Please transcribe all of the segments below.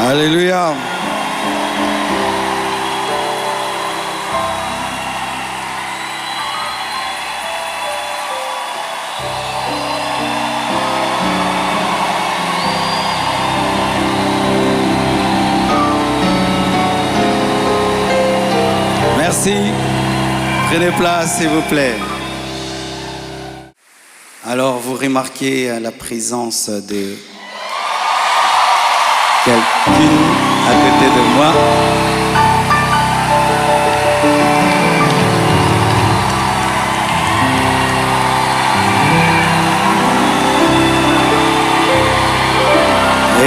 Alléluia. Merci. Prenez place, s'il vous plaît. Alors, vous remarquez la présence de quelqu'un à côté de moi.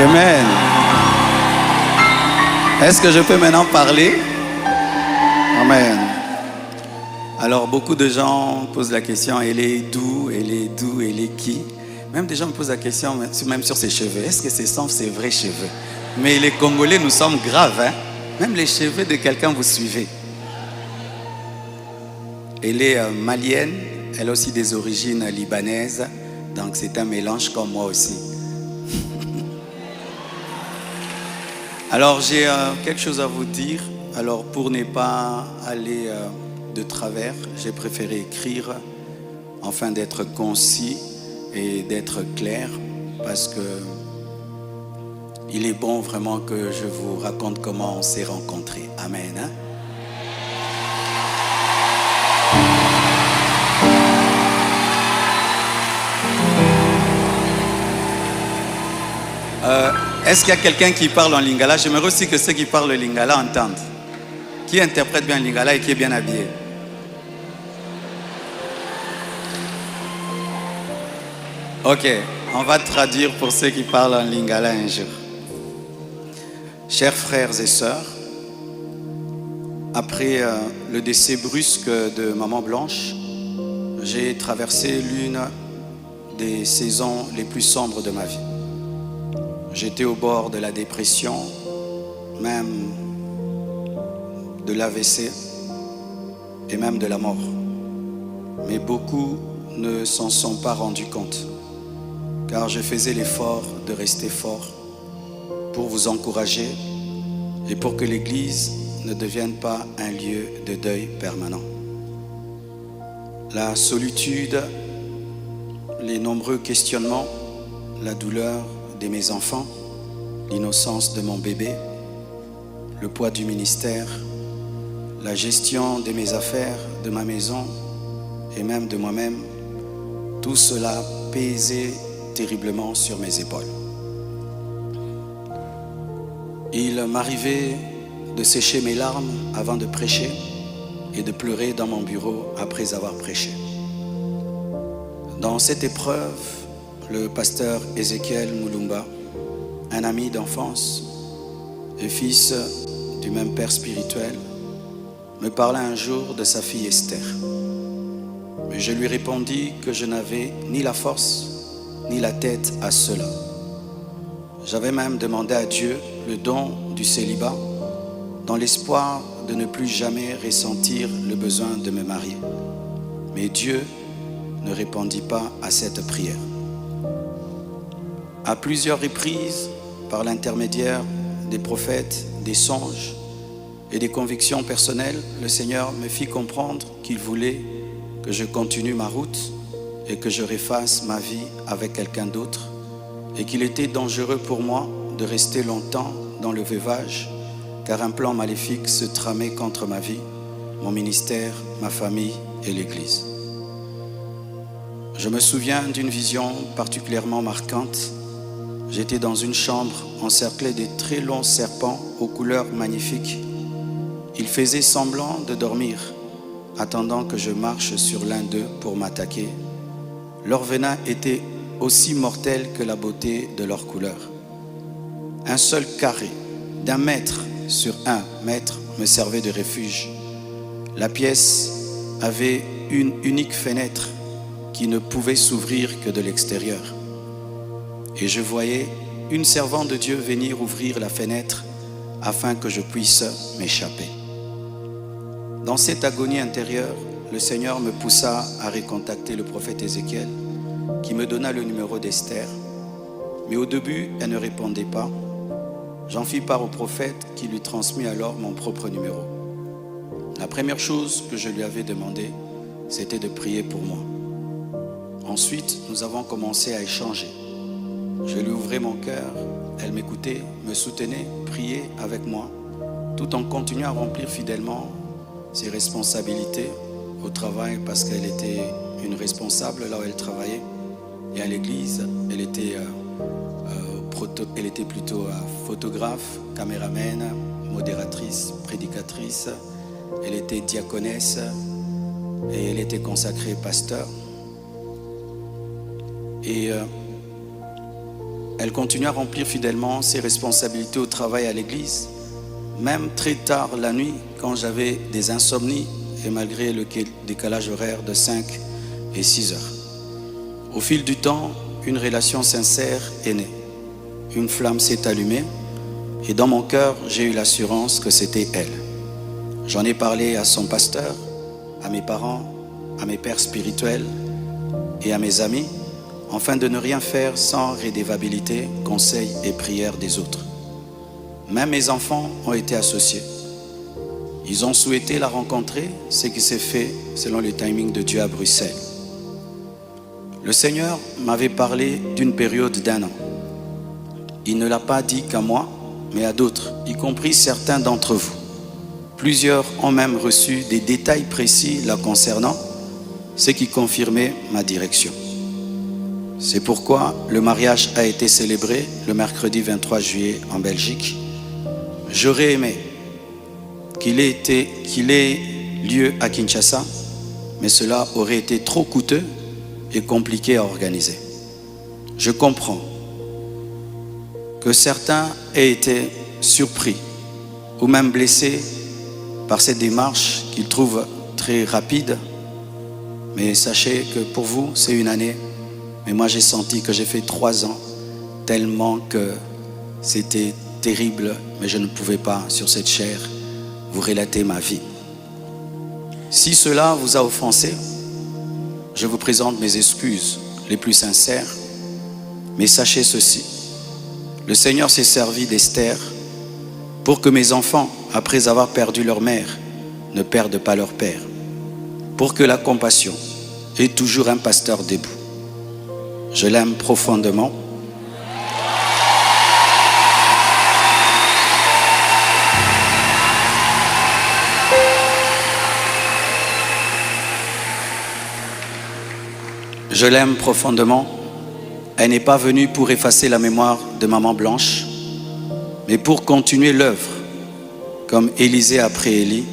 Amen. Est-ce que je peux maintenant parler? Amen. Alors, beaucoup de gens posent la question, elle est d'où, elle est d'où, elle est qui? Même des gens me posent la question, même sur ses cheveux. Est-ce que ce sont ses vrais cheveux? Mais les Congolais, nous sommes graves, hein? Même les cheveux de quelqu'un, vous suivez. Elle est malienne, elle a aussi des origines libanaises. Donc, c'est un mélange comme moi aussi. Alors, j'ai quelque chose à vous dire. Alors, pour ne pas aller de travers, j'ai préféré écrire afin d'être concis et d'être clair, parce que il est bon vraiment que je vous raconte comment on s'est rencontrés. Amen. Hein? Est-ce qu'il y a quelqu'un qui parle en lingala? J'aimerais aussi que ceux qui parlent le lingala entendent. Qui interprète bien le lingala et qui est bien habillé? Ok, on va traduire pour ceux qui parlent en lingala un jour. Chers frères et sœurs, après le décès brusque de Maman Blanche, j'ai traversé l'une des saisons les plus sombres de ma vie. J'étais au bord de la dépression, même de l'AVC et même de la mort. Mais beaucoup ne s'en sont pas rendus compte, car je faisais l'effort de rester fort pour vous encourager et pour que l'Église ne devienne pas un lieu de deuil permanent. La solitude, les nombreux questionnements, la douleur de mes enfants, l'innocence de mon bébé, le poids du ministère, la gestion de mes affaires, de ma maison et même de moi-même, tout cela pesait terriblement sur mes épaules. Il m'arrivait de sécher mes larmes avant de prêcher et de pleurer dans mon bureau après avoir prêché. Dans cette épreuve, le pasteur Ézéchiel Moulumba, un ami d'enfance et fils du même père spirituel, me parla un jour de sa fille Esther. Mais je lui répondis que je n'avais ni la force ni la tête à cela. J'avais même demandé à Dieu le don du célibat dans l'espoir de ne plus jamais ressentir le besoin de me marier. Mais Dieu ne répondit pas à cette prière. À plusieurs reprises, par l'intermédiaire des prophètes, des songes et des convictions personnelles, le Seigneur me fit comprendre qu'il voulait que je continue ma route et que je refasse ma vie avec quelqu'un d'autre, et qu'il était dangereux pour moi de rester longtemps dans le veuvage, car un plan maléfique se tramait contre ma vie, mon ministère, ma famille et l'Église. Je me souviens d'une vision particulièrement marquante. J'étais dans une chambre encerclée de très longs serpents aux couleurs magnifiques. Ils faisaient semblant de dormir, attendant que je marche sur l'un d'eux pour m'attaquer. Leur venin était aussi mortel que la beauté de leur couleur. Un seul carré d'1 mètre sur 1 mètre me servait de refuge. La pièce avait une unique fenêtre qui ne pouvait s'ouvrir que de l'extérieur. Et je voyais une servante de Dieu venir ouvrir la fenêtre afin que je puisse m'échapper. Dans cette agonie intérieure, le Seigneur me poussa à recontacter le prophète Ézéchiel, qui me donna le numéro d'Esther. Mais au début, elle ne répondait pas. J'en fis part au prophète qui lui transmit alors mon propre numéro. La première chose que je lui avais demandé, c'était de prier pour moi. Ensuite, nous avons commencé à échanger. Je lui ouvrais mon cœur, elle m'écoutait, me soutenait, priait avec moi, tout en continuant à remplir fidèlement ses responsabilités au travail parce qu'elle était une responsable là où elle travaillait. Et à l'église, elle était plutôt photographe, caméraman, modératrice, prédicatrice. Elle était diaconesse et elle était consacrée pasteur. Et elle continue à remplir fidèlement ses responsabilités au travail à l'église, même très tard la nuit quand j'avais des insomnies et malgré le décalage horaire de 5 et 6 heures. Au fil du temps, une relation sincère est née. Une flamme s'est allumée et dans mon cœur, j'ai eu l'assurance que c'était elle. J'en ai parlé à son pasteur, à mes parents, à mes pères spirituels et à mes amis, afin de ne rien faire sans rédévabilité, conseil et prière des autres. Même mes enfants ont été associés. Ils ont souhaité la rencontrer, ce qui s'est fait selon le timing de Dieu à Bruxelles. Le Seigneur m'avait parlé d'une période d'1 an. Il ne l'a pas dit qu'à moi, mais à d'autres, y compris certains d'entre vous. Plusieurs ont même reçu des détails précis la concernant, ce qui confirmait ma direction. C'est pourquoi le mariage a été célébré le mercredi 23 juillet en Belgique. J'aurais aimé qu'il ait lieu à Kinshasa, mais cela aurait été trop coûteux et compliqué à organiser. Je comprends que certains aient été surpris ou même blessés par cette démarche qu'ils trouvent très rapide, mais sachez que pour vous, c'est une année. Mais moi, j'ai senti que j'ai fait 3 ans, tellement que c'était terrible, mais je ne pouvais pas, sur cette chair, vous relater ma vie. Si cela vous a offensé, je vous présente mes excuses les plus sincères, mais sachez ceci. Le Seigneur s'est servi d'Esther pour que mes enfants, après avoir perdu leur mère, ne perdent pas leur père. Pour que la compassion ait toujours un pasteur debout. Je l'aime profondément. Je l'aime profondément. Elle n'est pas venue pour effacer la mémoire de Maman Blanche, mais pour continuer l'œuvre, comme Élisée après Élie,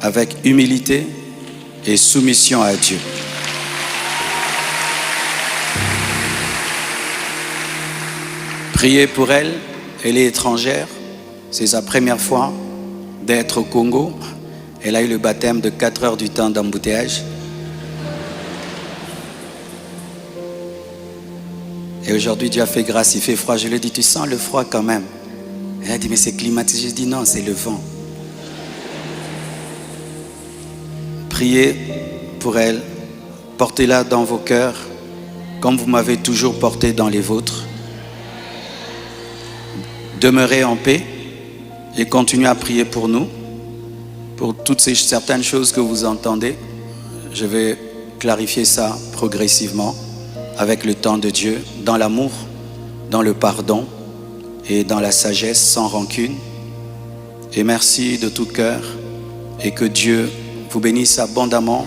avec humilité et soumission à Dieu. Priez pour elle, elle est étrangère, c'est sa première fois d'être au Congo. Elle a eu le baptême de 4 heures du temps d'embouteillage. Et aujourd'hui, Dieu a fait grâce, il fait froid. Je lui ai dit, tu sens le froid quand même? Elle a dit, mais c'est climatisé. Je dis, non, c'est le vent. Priez pour elle, portez-la dans vos cœurs, comme vous m'avez toujours porté dans les vôtres. Demeurez en paix et continuez à prier pour nous, pour toutes ces certaines choses que vous entendez. Je vais clarifier ça progressivement avec le temps de Dieu, dans l'amour, dans le pardon et dans la sagesse sans rancune. Et merci de tout cœur et que Dieu vous bénisse abondamment.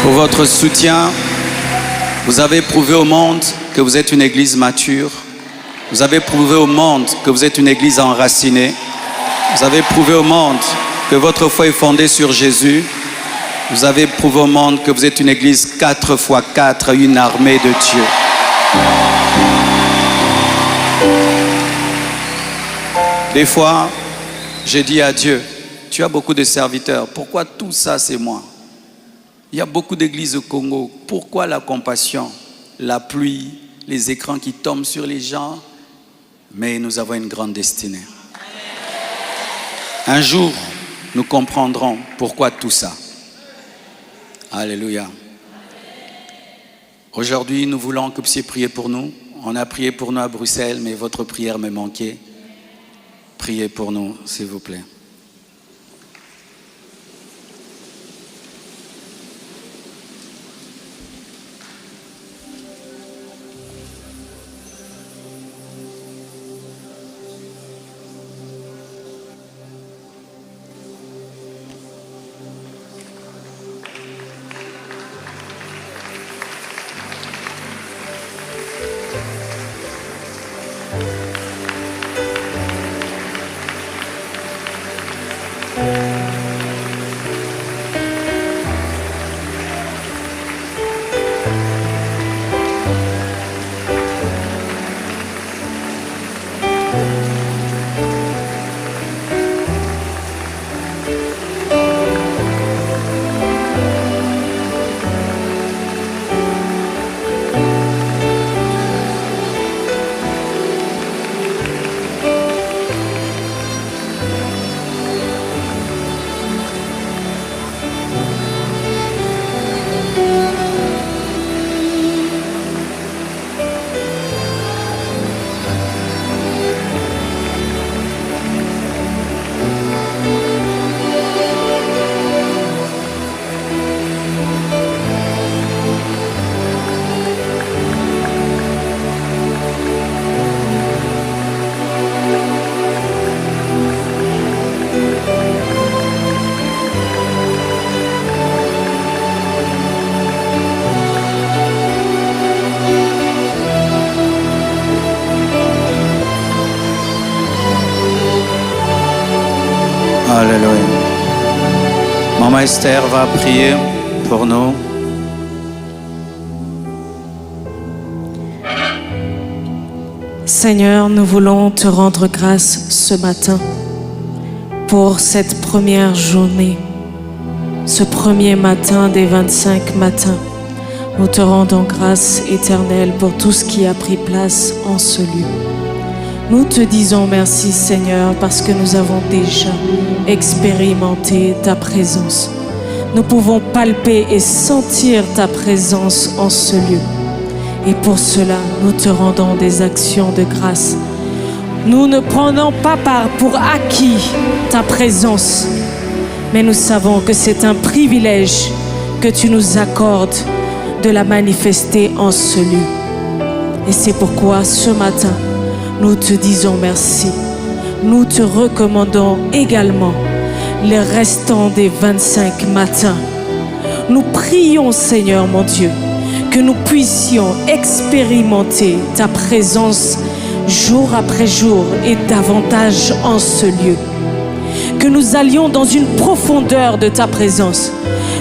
Pour votre soutien, vous avez prouvé au monde que vous êtes une église mature. Vous avez prouvé au monde que vous êtes une église enracinée. Vous avez prouvé au monde que votre foi est fondée sur Jésus. Vous avez prouvé au monde que vous êtes une église 4x4, une armée de Dieu. Des fois, j'ai dit à Dieu, tu as beaucoup de serviteurs, pourquoi tout ça c'est moi? Il y a beaucoup d'églises au Congo, pourquoi la compassion, la pluie, les écrans qui tombent sur les gens? Mais nous avons une grande destinée. Un jour, nous comprendrons pourquoi tout ça. Alléluia. Aujourd'hui, nous voulons que vous puissiez prier pour nous. On a prié pour nous à Bruxelles, mais votre prière me manquait. Priez pour nous, s'il vous plaît. Alléluia. Maman Esther va prier pour nous. Seigneur, nous voulons te rendre grâce ce matin pour cette première journée, ce premier matin des 25 matins. Nous te rendons grâce éternelle pour tout ce qui a pris place en ce lieu. Nous te disons merci Seigneur parce que nous avons déjà expérimenté ta présence. Nous pouvons palper et sentir ta présence en ce lieu. Et pour cela, nous te rendons des actions de grâce. Nous ne prenons pas part pour acquis ta présence, mais nous savons que c'est un privilège que tu nous accordes de la manifester en ce lieu. Et c'est pourquoi ce matin, nous te disons merci. Nous te recommandons également les restants des 25 matins. Nous prions, Seigneur mon Dieu, que nous puissions expérimenter ta présence jour après jour et davantage en ce lieu. Que nous allions dans une profondeur de ta présence.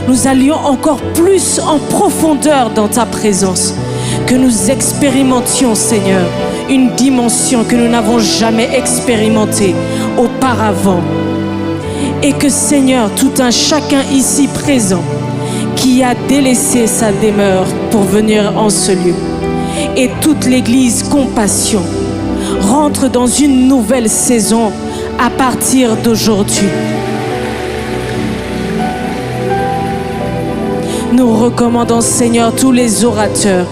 Nous allions encore plus en profondeur dans ta présence. Que nous expérimentions, Seigneur, une dimension que nous n'avons jamais expérimentée auparavant. Et que, Seigneur, tout un chacun ici présent qui a délaissé sa demeure pour venir en ce lieu, et toute l'Église Compassion rentre dans une nouvelle saison à partir d'aujourd'hui. Nous recommandons, Seigneur, tous les orateurs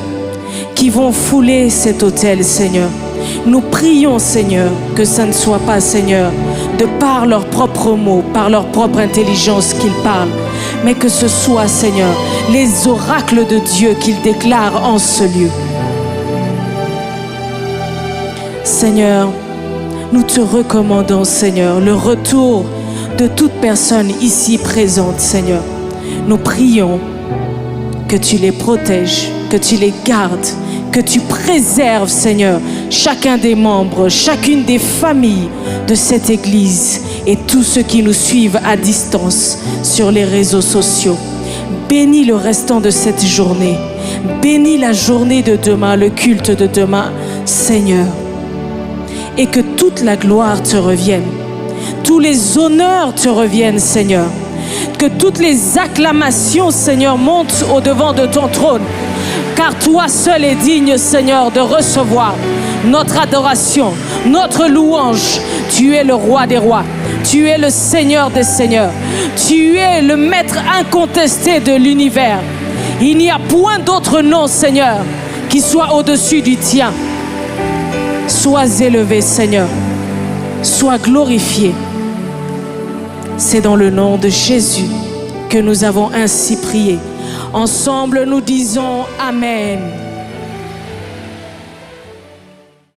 qui vont fouler cet autel, Seigneur. Nous prions, Seigneur, que ça ne soit pas, Seigneur, de par leurs propres mots, par leur propre intelligence qu'ils parlent, mais que ce soit, Seigneur, les oracles de Dieu qu'ils déclarent en ce lieu. Seigneur, nous te recommandons, Seigneur, le retour de toute personne ici présente, Seigneur. Nous prions que tu les protèges, que tu les gardes, que tu préserves, Seigneur, chacun des membres, chacune des familles de cette Église et tous ceux qui nous suivent à distance sur les réseaux sociaux. Bénis le restant de cette journée. Bénis la journée de demain, le culte de demain, Seigneur. Et que toute la gloire te revienne. Tous les honneurs te reviennent, Seigneur. Que toutes les acclamations, Seigneur, montent au-devant de ton trône. Car toi seul es digne, Seigneur, de recevoir notre adoration, notre louange. Tu es le roi des rois. Tu es le Seigneur des seigneurs. Tu es le maître incontesté de l'univers. Il n'y a point d'autre nom, Seigneur, qui soit au-dessus du tien. Sois élevé, Seigneur. Sois glorifié. C'est dans le nom de Jésus que nous avons ainsi prié. Ensemble, nous disons Amen.